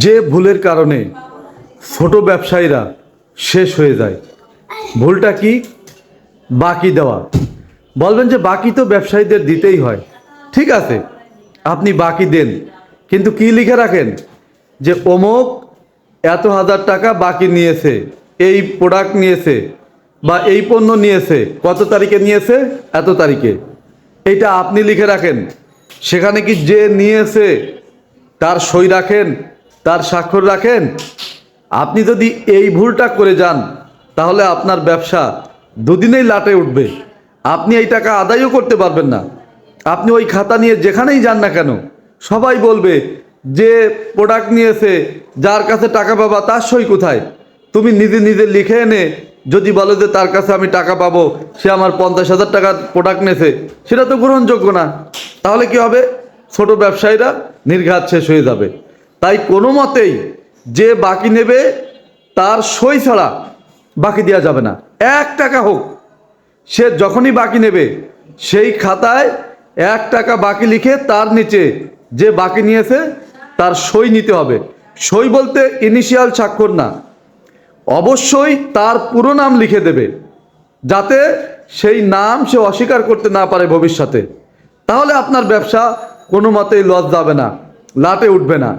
যে ভুলের কারণে ছোট ব্যবসায়ীরা শেষ হয়ে যায়, ভুলটা কি? বাকি দেওয়া। বলবেন যে বাকি তো ব্যবসায়ীদের দিতেই হয়। ঠিক আছে, আপনি বাকি দেন, কিন্তু কি লিখে রাখেন যে অমুক এত হাজার টাকা বাকি নিয়েছে, এই প্রোডাক্ট নিয়েছে বা এই পণ্য নিয়েছে, কত তারিখে নিয়েছে, এত তারিখে। এটা আপনি লিখে রাখেন। সেখানে কি যে নিয়েছে তার সই রাখেন, তার স্বাক্ষর রাখেন? আপনি যদি এই ভুলটা করে যান, তাহলে আপনার ব্যবসা দুদিনেই লাটে উঠবে। আপনি এই টাকা আদায়ও করতে পারবেন না। আপনি ওই খাতা নিয়ে যেখানেই যান না কেন, সবাই বলবে যে প্রোডাক্ট নিয়েছে, যার কাছে টাকা পাবা তার সই কোথায়? তুমি নিজে নিজে লিখে এনে যদি বলো যে তার কাছে আমি টাকা পাবো, সে আমার 50,000 টাকার প্রোডাক্ট নিয়েছে, সেটা তো গ্রহণযোগ্য না। তাহলে কি হবে? ছোট ব্যবসায়ীরা নির্ঘাত শেষ হয়ে যাবে। তাই কোনো মতেই যে বাকি নেবে তার সই ছাড়া বাকি দেওয়া যাবে না। 1 টাকা হোক, সে যখনই বাকি নেবে সেই খাতায় 1 টাকা বাকি লিখে তার নিচে যে বাকি নিয়েছে তার সই নিতে হবে। সই বলতে ইনিশিয়াল স্বাক্ষর না, অবশ্যই তার পুরো নাম লিখে দেবে, যাতে সেই নাম সে অস্বীকার করতে না পারে ভবিষ্যতে। তাহলে আপনার ব্যবসা কোনো মতেই লস যাবে না, লাটে উঠবে না।